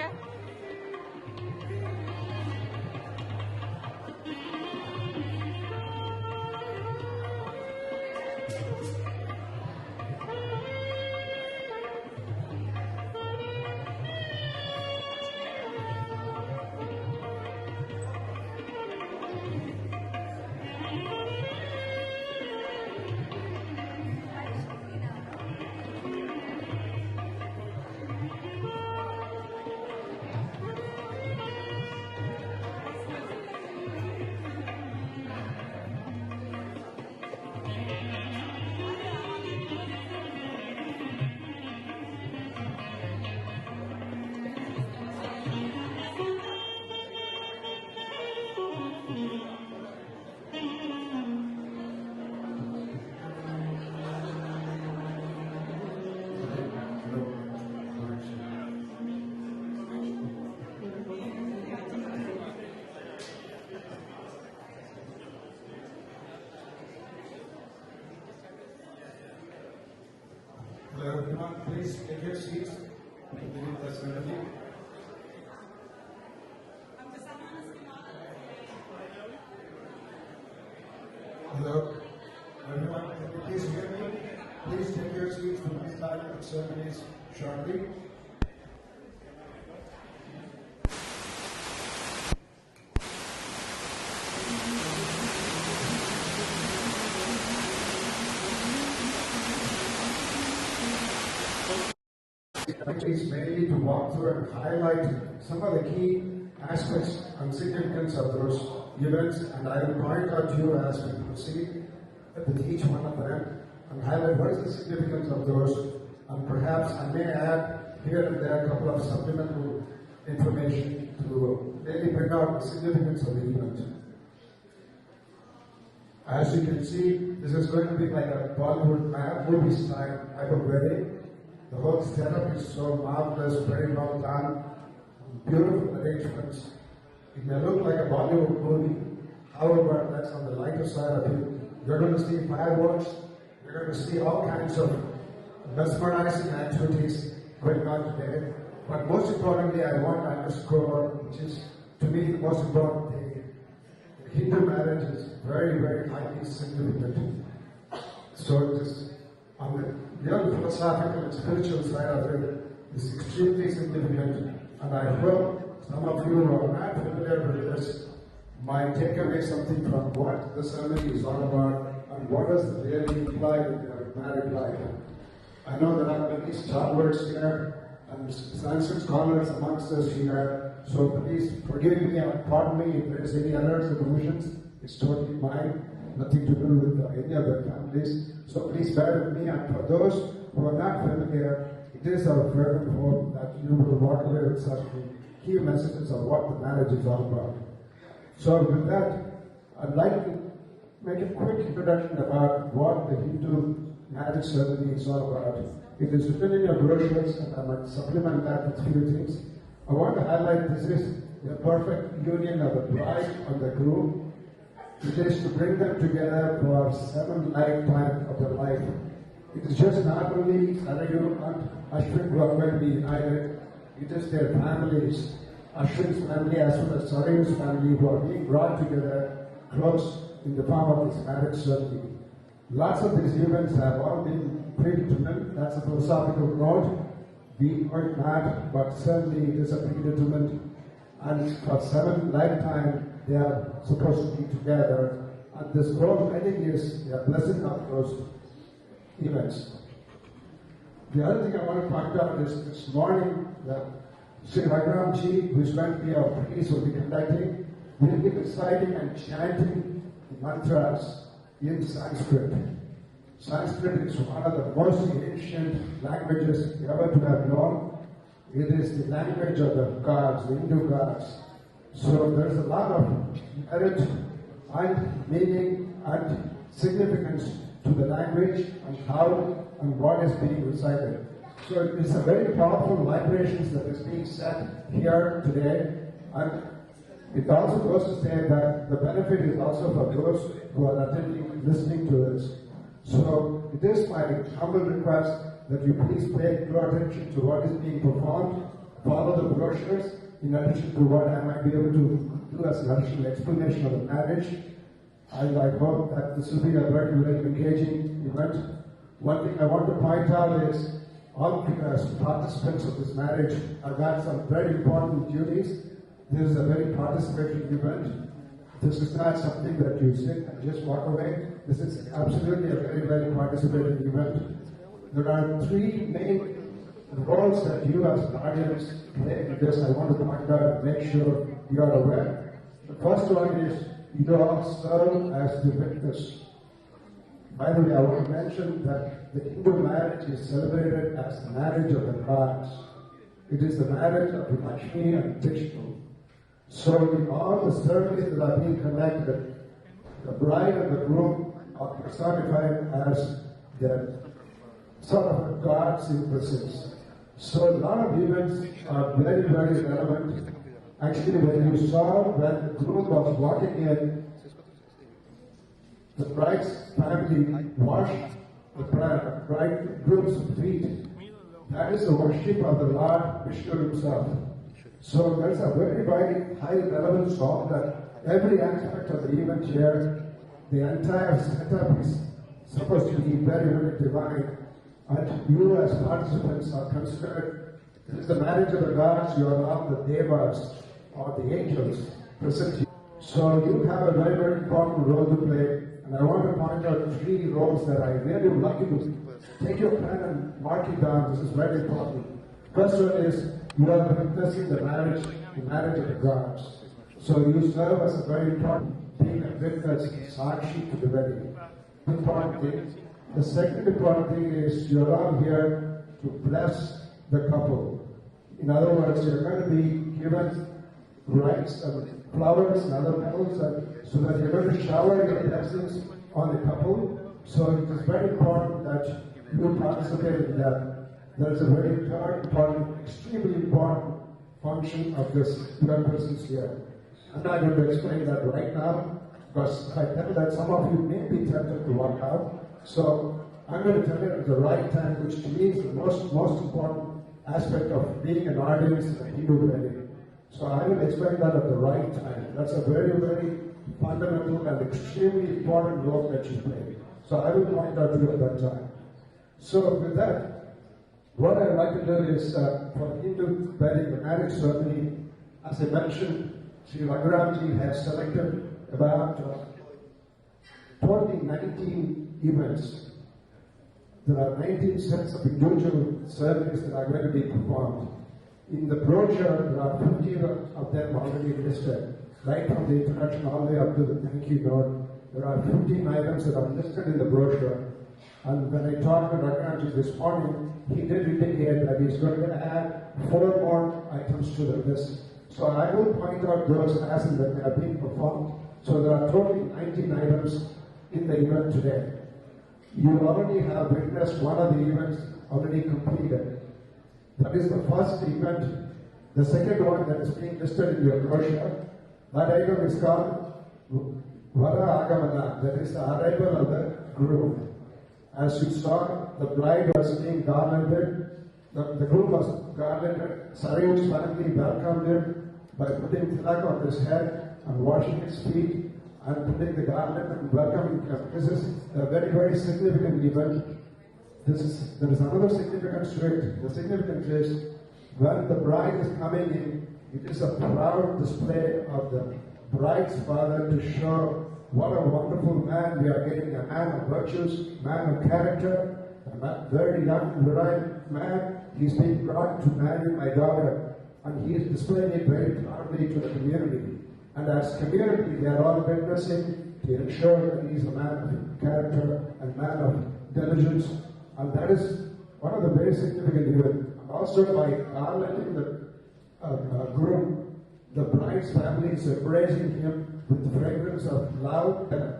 here. Hello everyone, please take your seats. Beginning the ceremony. Hello everyone, can you please hear me? Please take your seats. We'll be starting the ceremonies shortly. Is mainly to walk through and highlight some of the key aspects and significance of those events, and I will point out to you as we proceed with each one of them and highlight what is the significance of those, and perhaps I may add here and there a couple of supplemental information to really bring out the significance of the event. As you can see, this is going to be like a Bollywood movie style type of wedding. The whole setup is so marvelous, very well done, beautiful arrangements. It may look like a Bollywood movie, however, that's on the lighter side of it. You're going to see fireworks, you're going to see all kinds of mesmerizing activities going on today. But most importantly, I want to underscore, which is to me the most important thing, the Hindu marriage is very, very highly significant. So it is on the real philosophical and spiritual side of it is extremely significant, and I hope some of you who are not familiar with this might take away something from what the ceremony is all about and what does it really imply in their married life. I know there are many scholars here and Sanskrit scholars amongst us here, so please forgive me and pardon me if there is any errors or omissions. It's totally mine, nothing to do with any other families. So please bear with me, and for those who are not familiar, it is our fervent hope that you will walk away with such key messages of what the marriage is all about. So with that, I'd like to make a quick introduction about what the Hindu marriage ceremony is all about. It is written in your brochures, and I might supplement that with a few things. I want to highlight this is the perfect union of the bride and the groom. It is to bring them together for 7 lifetimes of their life. It is just not only Sarayu and Ashwin who are going to be united, it is their families, Ashwin's family as well as Sarayu's family, who are being brought together close in the form of this marriage ceremony. Lots of these events have all been predetermined. That's a philosophical note. We are not, but certainly it is a predetermined, and for 7 lifetimes they are supposed to be together, and this whole wedding is a blessing of those events. The other thing I want to point out is this morning that Sri Raghuram-ji, who is going to be our priest, will be conducting, will be reciting and chanting the mantras in Sanskrit. Sanskrit is one of the most ancient languages ever to have known. It is the language of the gods, the Hindu gods. So there's a lot of merit and meaning and significance to the language and how and what is being recited. So it is a very powerful vibrations that is being set here today, and it also goes to say that the benefit is also for those who are attending, listening to this. So it is my humble request that you please pay your attention to what is being performed follow the brochures in addition to what I might be able to do as an additional explanation of the marriage. I hope that this will be a very, very engaging event. One thing I want to point out is all the participants of this marriage have got some very important duties. This is a very participatory event. This is not something that you sit and just walk away. This is absolutely a very, very participating event. There are three main roles that you as an audience play in this. I want to point out and make sure you are aware. The first one is you all serve as the witness. By the way, I want to mention that the Hindu marriage is celebrated as the marriage of the gods. It is the marriage of Ashwin and Vishnu. So in all the ceremonies that are being conducted, the bride and the groom are personified as the sort of gods in presence. So a lot of events are very, very relevant. Actually, when you saw when the groom was walking in, the bride's family washed the bridegroom's feet. That is the worship of the Lord Vishnu himself. So there's a very, very high relevance of that every aspect of the event here, the entire setup is supposed to be very, very divine. And you as participants are considered, this is the marriage of the gods, you are not the devas or the angels present here. So you have a very, very important role to play. And I want to point out three roles that I really would like you to take your pen and mark it down. This is very important. First one is you are witnessing the marriage of the gods. So you serve as a very important being a witness, sakshi to the wedding. Important thing. The second important thing is you're all here to bless the couple. In other words, you're going to be given rice and flowers and other petals, so that you're going to shower your blessings on the couple. So it is very important that you participate in that. There is a very third important, extremely important function of this presence here. I'm not going to explain that right now, because I tell that some of you may be tempted to walk out. So I'm going to tell you at the right time, which to me is the most important aspect of being an audience in a Hindu wedding. So I will explain that at the right time. That's a very, very fundamental and extremely important role that you play. So I will point out to you at that time. So with that, what I'd like to do is for Hindu wedding, the marriage ceremony, as I mentioned, Sri Raghuramji has selected about 19 events. There are 19 sets of individual ceremonies that are going to be performed. In the brochure, there are 50 of them already listed, right from the introduction all the way up to the thank you note. There are 15 items that are listed in the brochure. And when I talked to Raghuramji this morning, he did indicate that he's going to add 4 more items to the list. So I will point out those as and when they are being performed. So there are totally 19 items in the event today. You already have witnessed one of the events already completed. That is the first event. The second one that is being listed in your brochure, that item is called Vara Agamana, that is the arrival of the groom. As you saw, the bride was being garlanded, the groom was garlanded. Sarayu's family welcomed him by putting tilak on his head and washing his feet and putting the garland and welcoming him. This is a very, very significant event. There is another significance to it. The significance is when the bride is coming in, it is a proud display of the bride's father to show what a wonderful man we are getting, a man of virtues, man of character, a very young, virile man. He's being brought to marry my daughter, and he is displaying it very proudly to the community. And as community, they are all witnessing to ensure that he's a man of character and man of diligence. And that is one of the very significant events. And also by garlanding the groom, the bride's family is embracing him with the fragrance of love and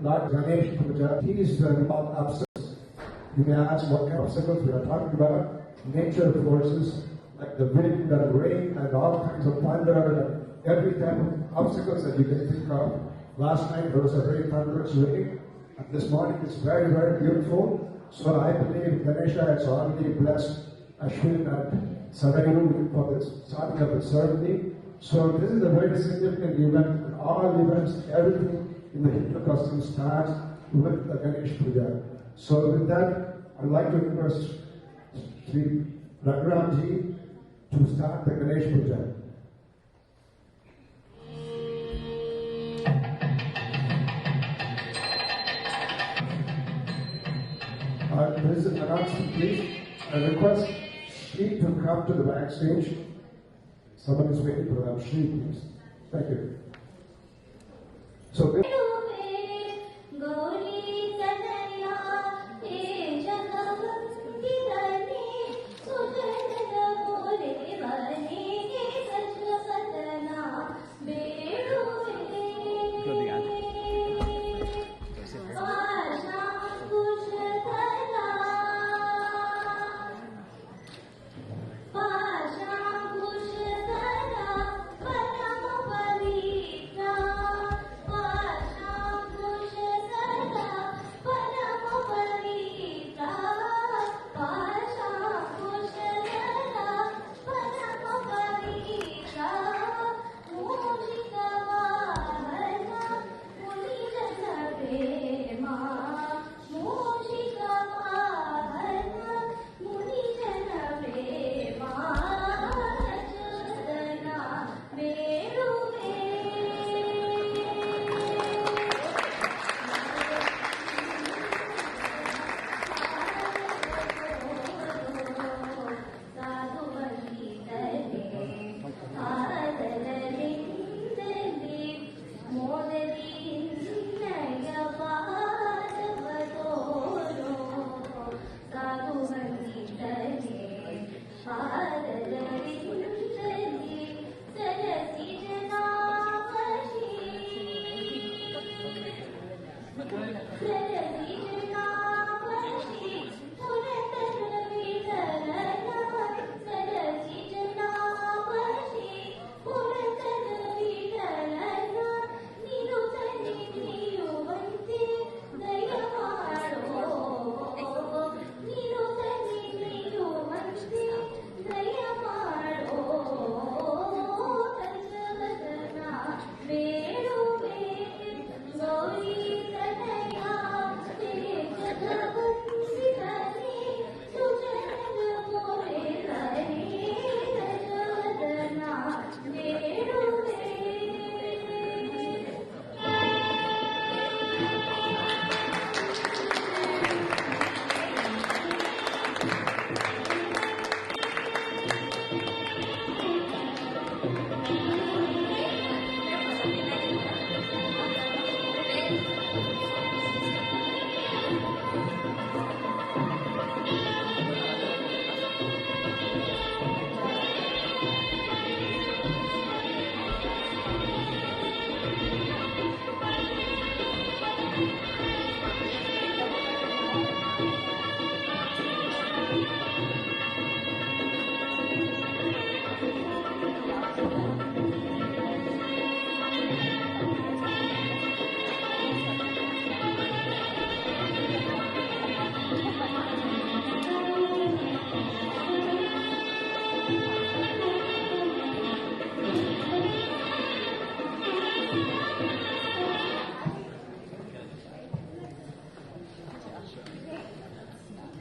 Lord Ganesh Puja. He is about obstacles. You may ask what kind of obstacles we are talking about. Nature forces like the wind and rain and all kinds of thunder and every type of obstacles that you can think of. Last night there was a very thunderous rain, and this morning it's very, very beautiful. So I believe Ganesha has already blessed Ashwin and Sarayu for the starting of the ceremony. So this is a very significant event. All events, everything in the Hindu custom starts with the Ganesh Puja. So with that, I'd like to request Sri Raghuramji to start the Ganesh Puja. There is an announcement, please. I request Shri to come to the backstage. Someone is waiting for them. Shri, please. Thank you. So this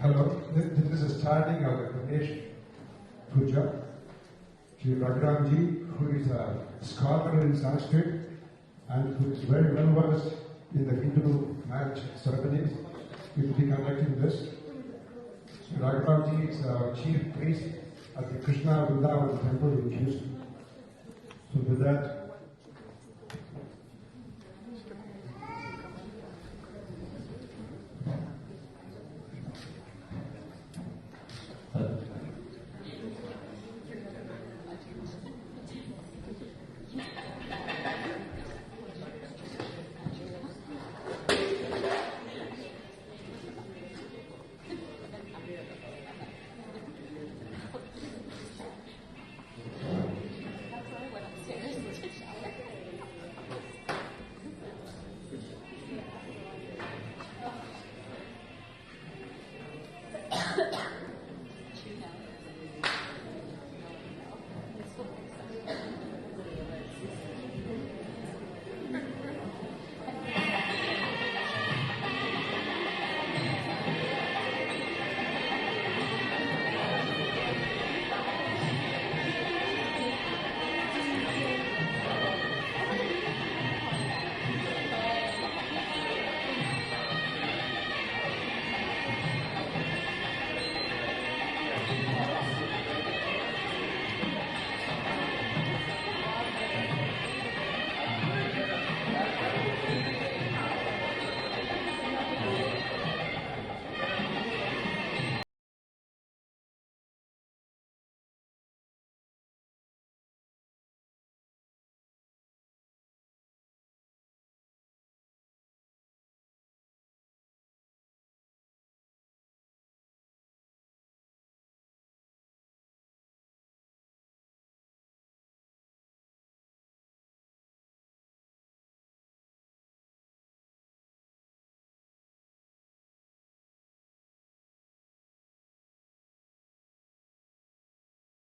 hello. This is starting of the Ganesh Puja. Sri Raghuramji, who is a scholar in Sanskrit and who is very well versed in the Hindu marriage ceremonies, will be conducting this. Sri Raghuramji is our chief priest at the Krishna Vrindavan temple in Houston. So with that,